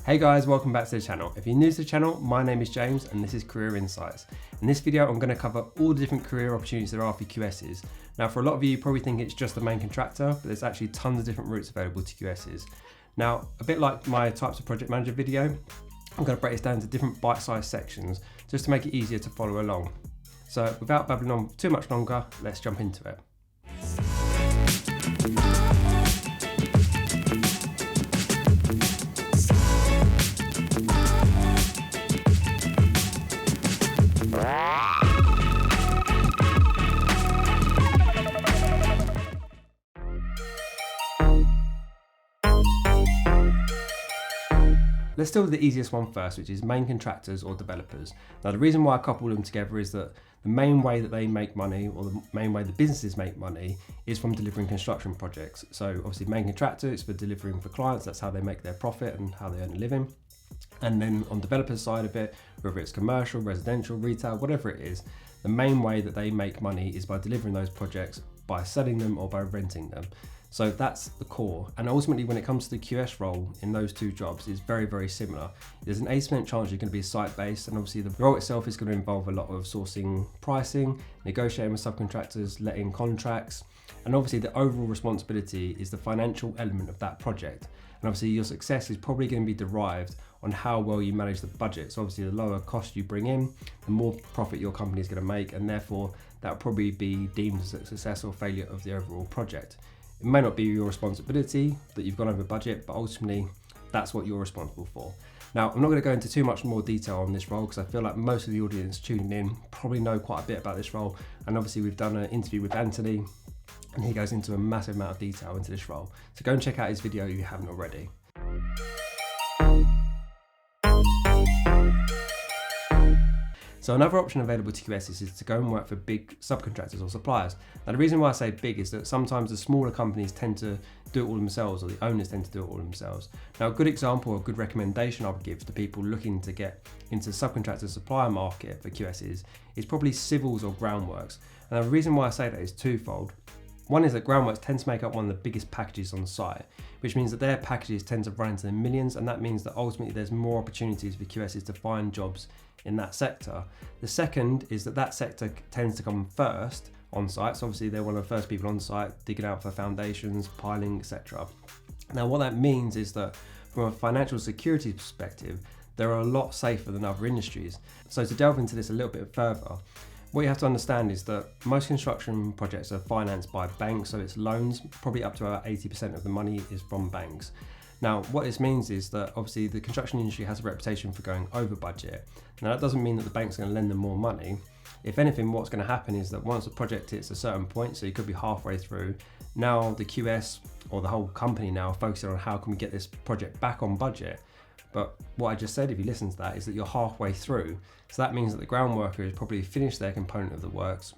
Hey guys, welcome back to the channel. If you're new to the channel, my name is James and this is Career Insights. In this video, I'm going to cover all the different career opportunities there are for QSs. Now, for a lot of you probably think it's just the main contractor, but there's actually tons of different routes available to QSs. Now, a bit like my types of project manager video, I'm going to break this down into different bite-sized sections just to make it easier to follow along. So without babbling on too much longer, let's jump into it. Let's deal with the easiest one first, which is main contractors or developers. Now, the reason why I couple them together is that the main way that they make money, or the main way the businesses make money, is from delivering construction projects. So obviously main contractor is for delivering for clients, that's how they make their profit and how they earn a living. And then on developers side of it, whether it's commercial, residential, retail, whatever it is, the main way that they make money is by delivering those projects, by selling them or by renting them. So that's the core. And ultimately, when it comes to the QS role in those two jobs, it's very, very similar. There's an 80% chance you're going to be site-based, and obviously the role itself is going to involve a lot of sourcing pricing, negotiating with subcontractors, letting contracts, and obviously the overall responsibility is the financial element of that project. And obviously your success is probably going to be derived on how well you manage the budget. So obviously the lower cost you bring in, the more profit your company is going to make, and therefore that will probably be deemed as a success or failure of the overall project. It may not be your responsibility that you've gone over budget, but ultimately that's what you're responsible for. Now, I'm not going to go into too much more detail on this role because I feel like most of the audience tuning in probably know quite a bit about this role. And obviously we've done an interview with Anthony and he goes into a massive amount of detail into this role. So go and check out his video if you haven't already. So another option available to QSs is to go and work for big subcontractors or suppliers. Now the reason why I say big is that sometimes the smaller companies tend to do it all themselves, or the owners tend to do it all themselves. Now a good example, or a good recommendation I would give to people looking to get into the subcontractor supplier market for QSs is probably civils or groundworks. And the reason why I say that is twofold. One is that groundworks tend to make up one of the biggest packages on site, which means that their packages tend to run into the millions, and that means that ultimately there's more opportunities for QSs to find jobs in that sector. The second is that that sector tends to come first on site, so obviously they're one of the first people on site digging out for foundations, piling, etc. Now what that means is that from a financial security perspective, they're a lot safer than other industries. So to delve into this a little bit further, what you have to understand is that most construction projects are financed by banks, so it's loans, probably up to about 80% of the money is from banks. Now, what this means is that obviously the construction industry has a reputation for going over budget. Now, that doesn't mean that the bank's going to lend them more money. If anything, what's going to happen is that once the project hits a certain point, so you could be halfway through, now the QS or the whole company now are focusing on how can we get this project back on budget. But what I just said, if you listen to that, is that you're halfway through. So that means that the ground worker has probably finished their component of the works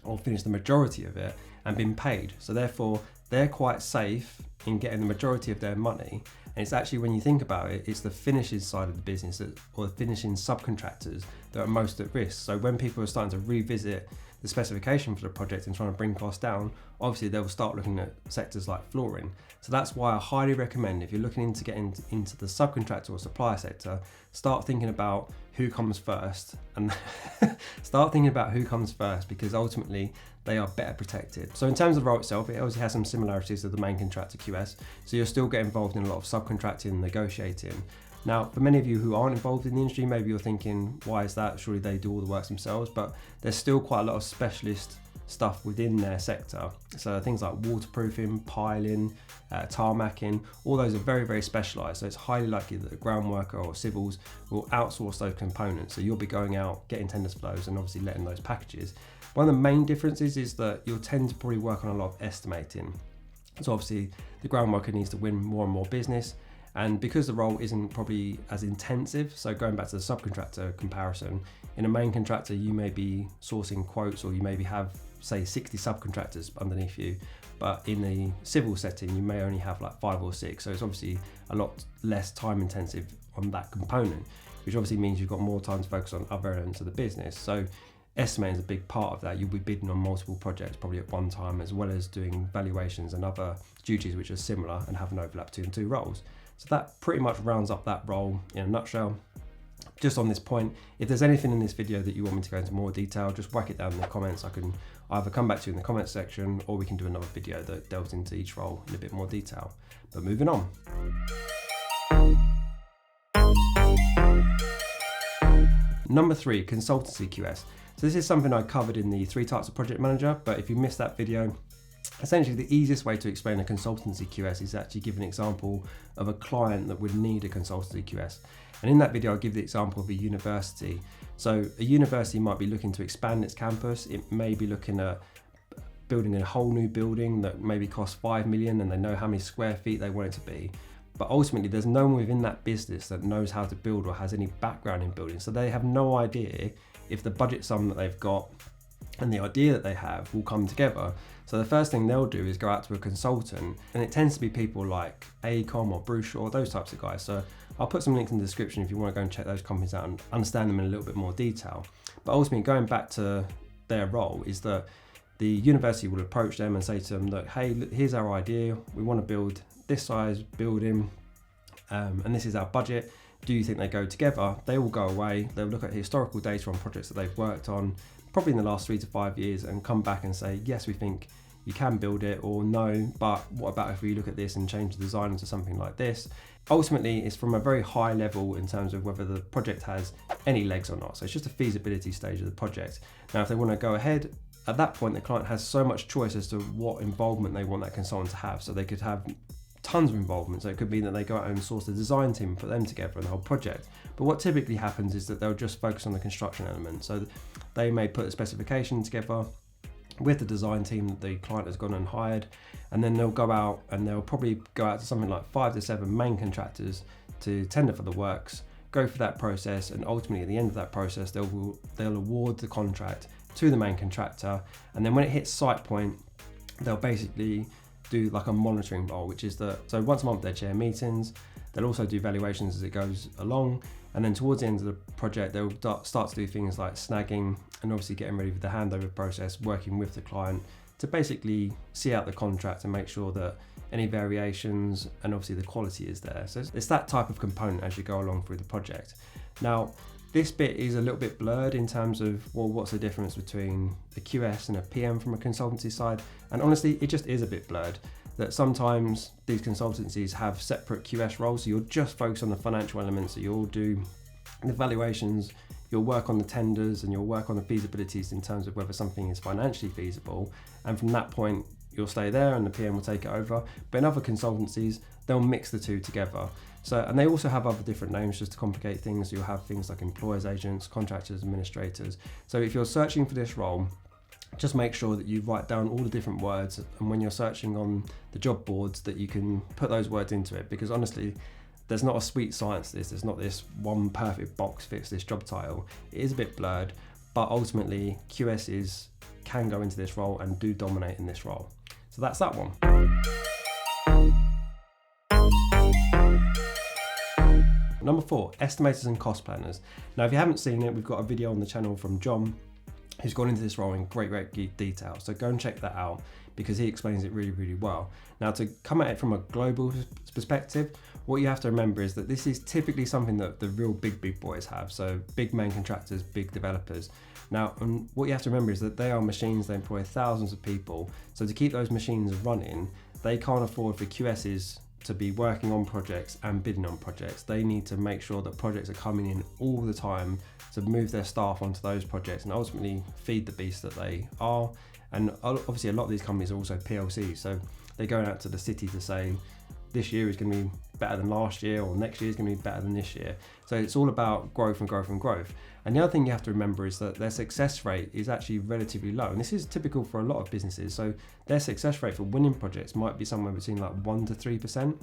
or finished the majority of it and been paid. So therefore, they're quite safe in getting the majority of their money. And it's actually, when you think about it, it's the finishing side of the business or the finishing subcontractors that are most at risk. So when people are starting to revisit the specification for the project and trying to bring costs down, obviously they'll start looking at sectors like flooring. So that's why I highly recommend, if you're looking to get into the subcontractor or supplier sector, start thinking about who comes first, and start thinking about who comes first, because ultimately they are better protected. So in terms of the role itself, it obviously has some similarities to the main contractor QS. So you'll still get involved in a lot of subcontracting, negotiating. Now, for many of you who aren't involved in the industry, maybe you're thinking, why is that? Surely they do all the works themselves, but there's still quite a lot of specialist stuff within their sector. So things like waterproofing, piling, tarmacking, all those are very, very specialised. So it's highly likely that a ground worker or civils will outsource those components. So you'll be going out, getting tenders flows and obviously letting those packages. One of the main differences is that you'll tend to probably work on a lot of estimating. So obviously the ground worker needs to win more and more business. And because the role isn't probably as intensive, so going back to the subcontractor comparison, in a main contractor you may be sourcing quotes, or you maybe have, say, 60 subcontractors underneath you, but in the civil setting you may only have like 5 or 6, so it's obviously a lot less time intensive on that component, which obviously means you've got more time to focus on other elements of the business. So estimating is a big part of that. You'll be bidding on multiple projects probably at one time, as well as doing valuations and other duties which are similar and have an overlap between the two roles. So that pretty much rounds up that role in a nutshell. Just on this point, if there's anything in this video that you want me to go into more detail, just whack it down in the comments. I can either come back to you in the comments section, or we can do another video that delves into each role in a bit more detail. But moving on. Number 3, consultancy QS. So this is something I covered in the 3 types of project manager, but if you missed that video, essentially the easiest way to explain a consultancy QS is actually give an example of a client that would need a consultancy QS. And in that video, I'll give the example of a university. So a university might be looking to expand its campus. It may be looking at building a whole new building that maybe costs 5 million, and they know how many square feet they want it to be. But ultimately, there's no one within that business that knows how to build or has any background in building. So they have no idea if the budget sum that they've got and the idea that they have will come together. So the first thing they'll do is go out to a consultant, and it tends to be people like AECOM or Bruce or those types of guys. So I'll put some links in the description if you want to go and check those companies out and understand them in a little bit more detail. But ultimately, going back to their role is that the university will approach them and say to them, look, hey, here's our idea. We want to build this size building, and this is our budget. Do you think they go together? They will go away. They'll look at historical data on projects that they've worked on, probably in the last 3 to 5 years, and come back and say, yes, we think you can build it, or no, but what about if we look at this and change the design into something like this? Ultimately, it's from a very high level in terms of whether the project has any legs or not. So it's just a feasibility stage of the project. Now, if they want to go ahead, at that point, the client has so much choice as to what involvement they want that consultant to have. So they could have tons of involvement. So it could be that they go out and source the design team and put them together in the whole project. But what typically happens is that they'll just focus on the construction element. So they may put a specification together with the design team that the client has gone and hired, and then they'll go out and they'll probably go out to something like 5 to 7 main contractors to tender for the works, go through that process, and ultimately at the end of that process they'll award the contract to the main contractor. And then when it hits site point, they'll basically do like a monitoring role, which is so once a month they chair meetings. They'll also do valuations as it goes along, and then towards the end of the project they'll start to do things like snagging and obviously getting ready for the handover process, working with the client to basically see out the contract and make sure that any variations and obviously the quality is there. So it's that type of component as you go along through the project. Now, this bit is a little bit blurred in terms of, well, what's the difference between a QS and a PM from a consultancy side? And honestly, it just is a bit blurred. That sometimes these consultancies have separate QS roles, so you'll just focus on the financial elements, so you'll do the valuations, you'll work on the tenders, and you'll work on the feasibilities in terms of whether something is financially feasible, and from that point you'll stay there and the PM will take it over. But in other consultancies, they'll mix the two together. So, and they also have other different names just to complicate things. You'll have things like employers agents, contractors, administrators. So if you're searching for this role, just make sure that you write down all the different words, and when you're searching on the job boards that you can put those words into it, because honestly, there's not a sweet science to this. There's not this one perfect box fits this job title. It is a bit blurred, but ultimately QSs can go into this role and do dominate in this role. So that's that one. Number 4, estimators and cost planners. Now, if you haven't seen it, we've got a video on the channel from John who's gone into this role in great detail. So go and check that out because he explains it really well. Now, to come at it from a global perspective, what you have to remember is that this is typically something that the real big boys have. So big main contractors, big developers. Now, and what you have to remember is that they are machines, they employ thousands of people. So to keep those machines running, they can't afford for QSs to be working on projects and bidding on projects. They need to make sure that projects are coming in all the time to move their staff onto those projects and ultimately feed the beast that they are. And obviously a lot of these companies are also PLCs, so they're going out to the city to say this year is going to be better than last year, or next year is going to be better than this year. So it's all about growth. And the other thing you have to remember is that their success rate is actually relatively low, and this is typical for a lot of businesses. So their success rate for winning projects might be somewhere between like 1 to 3%.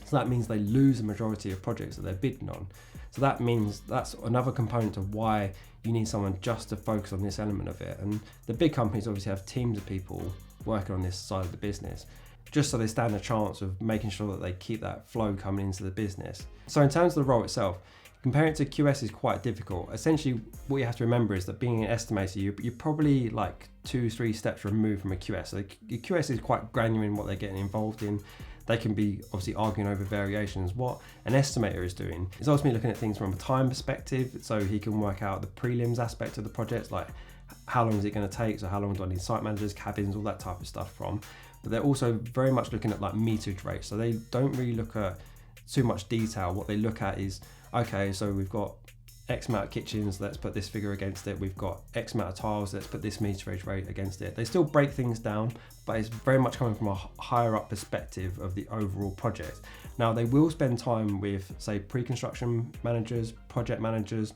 So that means they lose the majority of projects that they're bidding on. So that means that's another component of why you need someone just to focus on this element of it. And the big companies obviously have teams of people working on this side of the business, just so they stand a chance of making sure that they keep that flow coming into the business. So in terms of the role itself, comparing it to QS is quite difficult. Essentially, what you have to remember is that being an estimator, you're probably like 2-3 steps removed from a QS. So the QS is quite granular in what they're getting involved in. they can be obviously arguing over variations. What an estimator is doing is ultimately looking at things from a time perspective, so he can work out the prelims aspect of the project, like how long is it going to take, so how long do I need site managers, cabins, all that type of stuff from. But they're also very much looking at like meterage rates, so they don't really look at too much detail. What they look at is, okay, so we've got X amount of kitchens, let's put this figure against it. We've got X amount of tiles, let's put this meterage rate against it. They still break things down, but it's very much coming from a higher up perspective of the overall project. Now, they will spend time with, say, pre-construction managers, project managers,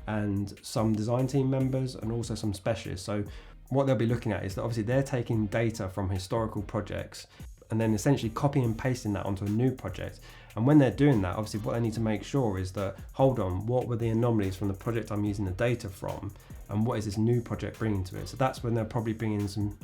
and some design team members, and also some specialists. So what they'll be looking at is that obviously they're taking data from historical projects and then essentially copying and pasting that onto a new project. And when they're doing that, obviously what they need to make sure is that, hold on, what were the anomalies from the project I'm using the data from, and what is this new project bringing to it? So that's when they'll probably bring in some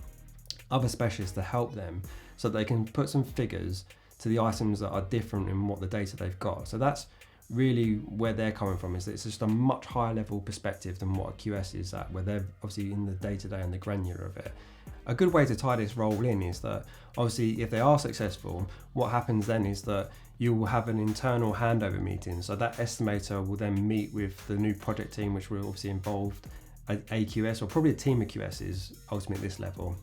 other specialists to help them, so that they can put some figures to the items that are different in what the data they've got. So that's really where they're coming from, is that it's just a much higher level perspective than what a QS is at, where they're obviously in the day-to-day and the granular of it. A good way to tie this role in is that obviously if they are successful, what happens then is that you will have an internal handover meeting. So that estimator will then meet with the new project team, which will obviously involve a QS or probably a team of QSs ultimately at this level.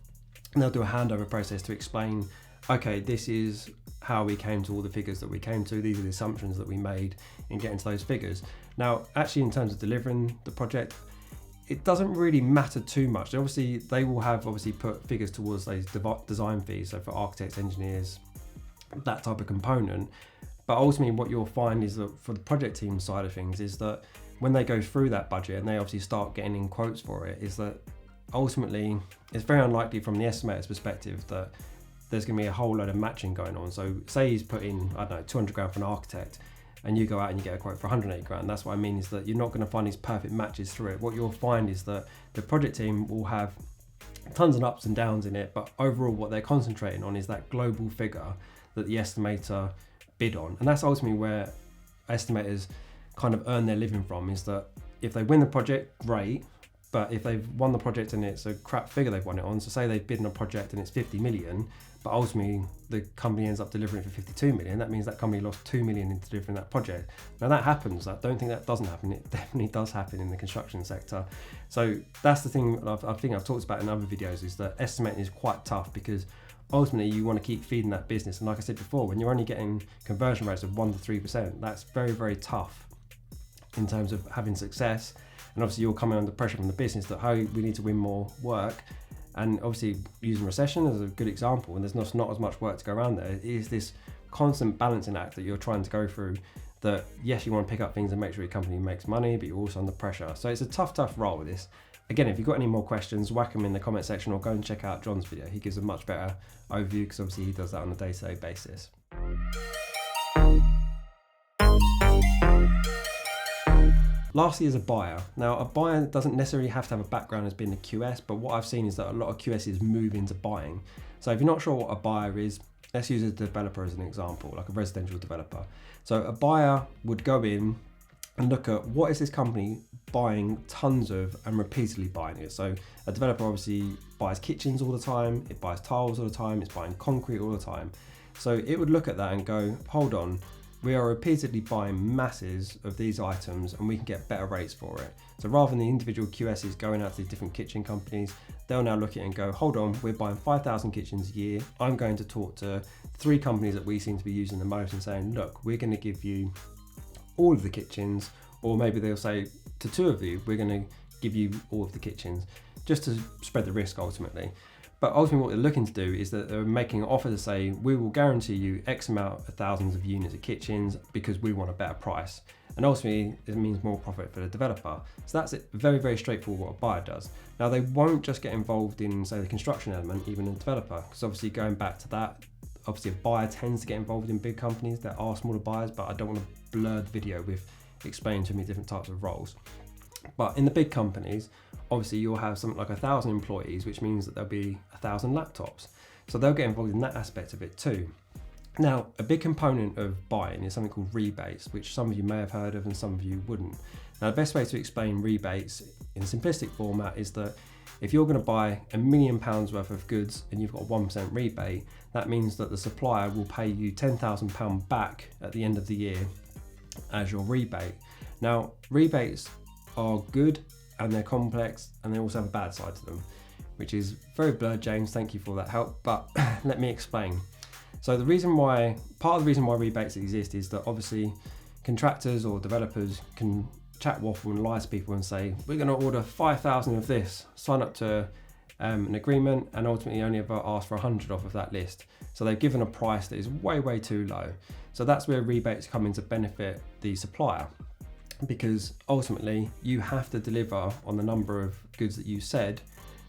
And they'll do a handover process to explain, okay, this is how we came to all the figures that we came to. These are the assumptions that we made in getting to those figures. Now, actually in terms of delivering the project, it doesn't really matter too much. Obviously, they will have put figures towards those design fees, so for architects, engineers, that type of component. But ultimately what you'll find is that for the project team side of things is that when they go through that budget and they obviously start getting in quotes for it, is that ultimately it's very unlikely from the estimator's perspective that there's going to be a whole load of matching going on. So say he's put in, I don't know, 200 grand for an architect, and you go out and you get a quote for 180 grand. That's what I mean, is that you're not going to find these perfect matches through it. What you'll find is that the project team will have tons of ups and downs in it, but overall what they're concentrating on is that global figure that the estimator bid on. And that's ultimately where estimators kind of earn their living from, is that if they win the project, great, but if they've won the project and it's a crap figure they've won it on, so say they've bid on a project and it's 50 million, but ultimately the company ends up delivering it for 52 million, that means that company lost 2 million in delivering that project. Now that happens, I don't think that doesn't happen, it definitely does happen in the construction sector. So that's the thing I think I've talked about in other videos, is that estimating is quite tough, because ultimately you want to keep feeding that business. And like I said before, when you're only getting conversion rates of 1 to 3%, that's very, very tough in terms of having success. And obviously you're coming under pressure from the business that, hey, we need to win more work. And obviously using recession as a good example, and there's not as much work to go around there, it is this constant balancing act that you're trying to go through, that yes, you want to pick up things and make sure your company makes money, but you're also under pressure. So it's a tough role with this. Again, if you've got any more questions, whack them in the comment section, or go and check out John's video. He gives a much better overview, because obviously he does that on a day-to-day basis. Lastly is a buyer. Now, a buyer doesn't necessarily have to have a background as being a QS, but what I've seen is that a lot of QSs move into buying. So if you're not sure what a buyer is, let's use a developer as an example, like a residential developer. So a buyer would go in and look at, what is this company buying tons of and repeatedly buying it. So a developer obviously buys kitchens all the time, it buys tiles all the time, it's buying concrete all the time. So it would look at that and go, hold on, we are repeatedly buying masses of these items and we can get better rates for it. So rather than the individual QSs going out to these different kitchen companies, they'll now look at it and go, hold on, we're buying 5,000 kitchens a year. I'm going to talk to 3 companies that we seem to be using the most and saying, look, we're going to give you all of the kitchens, or maybe they'll say to 2 of you, we're going to give you all of the kitchens, just to spread the risk ultimately. But ultimately what they're looking to do is that they're making an offer to say, we will guarantee you X amount of thousands of units of kitchens because we want a better price. And ultimately it means more profit for the developer. So that's it, very, very straightforward what a buyer does. Now they won't just get involved in, say, the construction element, even a developer, because obviously going back to that, obviously a buyer tends to get involved in big companies. There are smaller buyers, but I don't want to blur the video with explaining to me different types of roles. But in the big companies, obviously you'll have something like 1,000 employees, which means that there'll be 1,000 laptops. So they'll get involved in that aspect of it too. Now, a big component of buying is something called rebates, which some of you may have heard of and some of you wouldn't. Now, the best way to explain rebates in simplistic format is that if you're going to buy £1 million worth of goods and you've got a 1% rebate, that means that the supplier will pay you £10,000 back at the end of the year as your rebate. Now, rebates are good and they're complex, and they also have a bad side to them, which is very blurred, James. Thank you for that help, but let me explain. So part of the reason why rebates exist is that obviously contractors or developers can chat waffle and lie to people and say, we're going to order 5,000 of this, sign up to an agreement, and ultimately only ever ask for 100 off of that list. So they've given a price that is way too low. So that's where rebates come in to benefit the supplier, because ultimately you have to deliver on the number of goods that you said,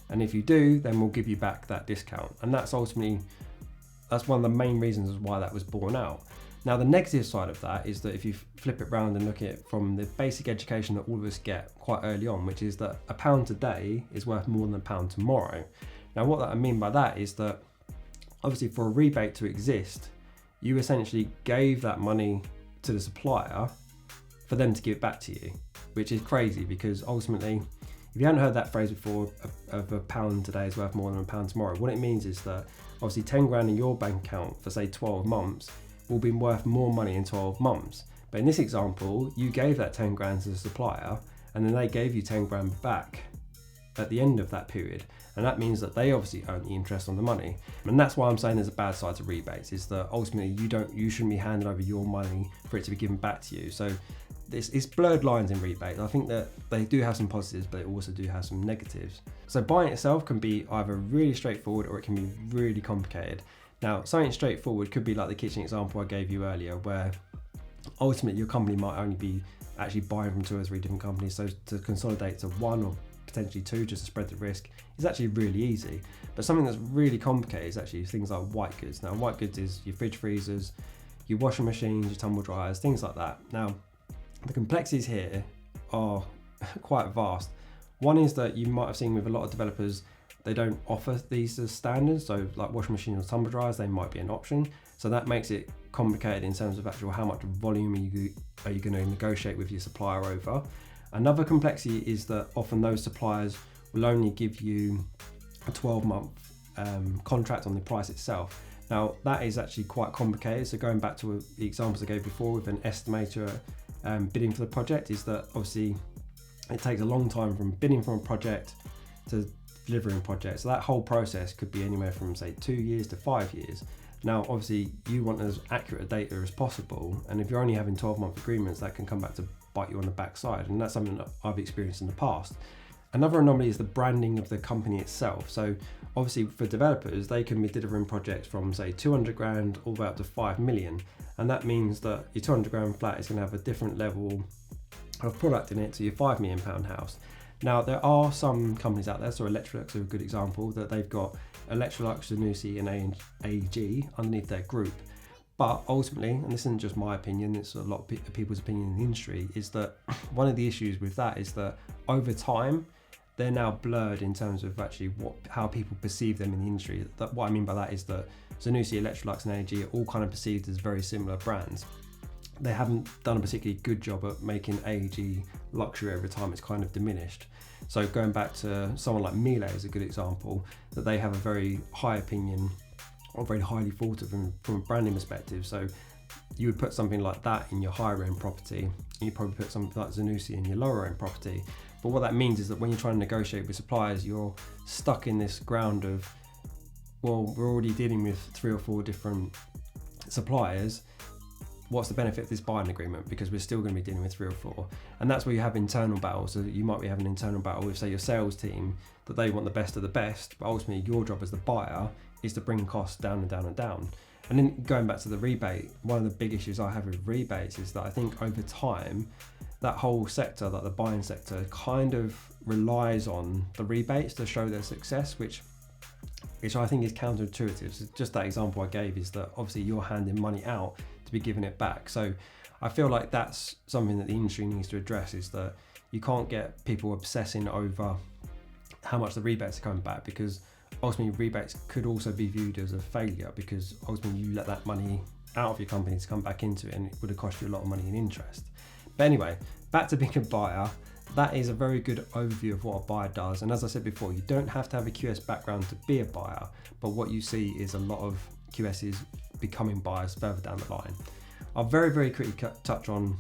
and if you do, then we'll give you back that discount. And that's one of the main reasons why that was borne out. Now, the negative side of that is that if you flip it around and look at it from the basic education that all of us get quite early on, which is that £1 today is worth more than £1 tomorrow. Now, what I mean by that is that obviously for a rebate to exist, you essentially gave that money to the supplier for them to give it back to you, which is crazy, because ultimately, if you haven't heard that phrase before, of £1 today is worth more than £1 tomorrow, what it means is that obviously 10 grand in your bank account for say 12 months will be worth more money in 12 months. But in this example, you gave that 10 grand to the supplier, and then they gave you 10 grand back at the end of that period. And that means that they obviously own the interest on the money. And that's why I'm saying there's a bad side to rebates, is that ultimately you shouldn't be handing over your money for it to be given back to you. So it's blurred lines in rebates. I think that they do have some positives, but they also do have some negatives. So buying itself can be either really straightforward or it can be really complicated. Now, something straightforward could be like the kitchen example I gave you earlier, where ultimately your company might only be actually buying from 2 or 3 different companies. So to consolidate to 1 or potentially 2 just to spread the risk is actually really easy. But something that's really complicated is actually things like white goods. Now, white goods is your fridge freezers, your washing machines, your tumble dryers, things like that. Now, the complexities here are quite vast. One is that you might have seen with a lot of developers, they don't offer these as standards. So like washing machines or tumble dryers, they might be an option. So that makes it complicated in terms of actual how much volume are you going to negotiate with your supplier over. Another complexity is that often those suppliers will only give you a 12-month contract on the price itself. Now, that is actually quite complicated. So going back to the examples I gave before with an estimator bidding for the project, is that obviously it takes a long time from bidding for a project to delivering a project. So that whole process could be anywhere from say 2 years to 5 years. Now, obviously you want as accurate data as possible. And if you're only having 12-month agreements, that can come back to bite you on the backside. And that's something that I've experienced in the past. Another anomaly is the branding of the company itself. So obviously for developers, they can be delivering projects from say 200 grand all the way up to 5 million. And that means that your 200 grand flat is going to have a different level of product in it to your £5 million house. Now, there are some companies out there, so Electrolux are a good example, that they've got Electrolux, Zanussi and AEG underneath their group. But ultimately, and this isn't just my opinion, it's a lot of people's opinion in the industry, is that one of the issues with that is that over time, they're now blurred in terms of actually how people perceive them in the industry. What I mean by that is that Zanussi, Electrolux and AEG are all kind of perceived as very similar brands. They haven't done a particularly good job at making AEG luxury over time. It's kind of diminished. So going back to someone like Miele is a good example, that they have a very high opinion, or very highly thought of from a branding perspective. So you would put something like that in your higher end property, and you probably put something like Zanussi in your lower end property. But what that means is that when you're trying to negotiate with suppliers, you're stuck in this ground of, well, we're already dealing with 3 or 4 different suppliers. What's the benefit of this buying agreement? Because we're still going to be dealing with 3 or 4. And that's where you have internal battles. So you might be having an internal battle with, say, your sales team, that they want the best of the best, but ultimately your job as the buyer is to bring costs down and down and down. And then going back to the rebate, one of the big issues I have with rebates is that I think over time, that whole sector, like the buying sector, kind of relies on the rebates to show their success, which I think is counterintuitive. So just that example I gave is that obviously you're handing money out to be giving it back. So I feel like that's something that the industry needs to address, is that you can't get people obsessing over how much the rebates are coming back, because ultimately rebates could also be viewed as a failure, because ultimately you let that money out of your company to come back into it, and it would have cost you a lot of money in interest. But anyway, back to being a buyer. that is a very good overview of what a buyer does. And as I said before, you don't have to have a QS background to be a buyer, but what you see is a lot of QSs becoming buyers further down the line. I'll very quickly touch on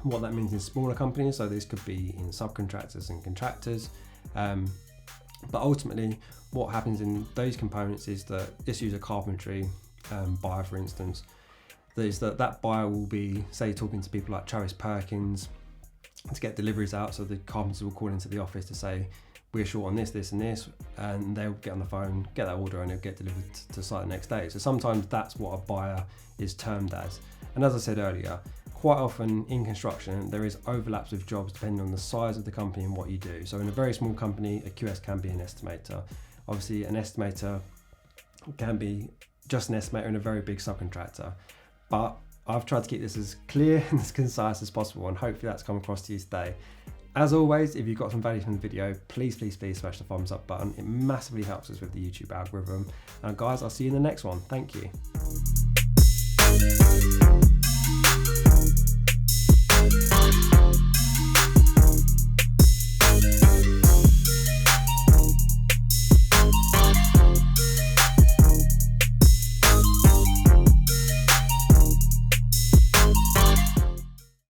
what that means in smaller companies. So this could be in subcontractors and contractors. But ultimately, what happens in those components is that, let's use a carpentry buyer, for instance, is that buyer will be, say, talking to people like Travis Perkins to get deliveries out. So the carpenters will call into the office to say, we're short on this and this, and they'll get on the phone, get that order, and it'll get delivered to site the next day. So sometimes that's what a buyer is termed as. And as I said earlier, quite often in construction, there is overlaps with jobs depending on the size of the company and what you do. So in a very small company, a QS can be an estimator. Obviously, an estimator can be just an estimator in a very big subcontractor. But I've tried to keep this as clear and as concise as possible, and hopefully that's come across to you today. As always, if you've got some value from the video, please smash the thumbs up button. It massively helps us with the YouTube algorithm. And guys, I'll see you in the next one. Thank you.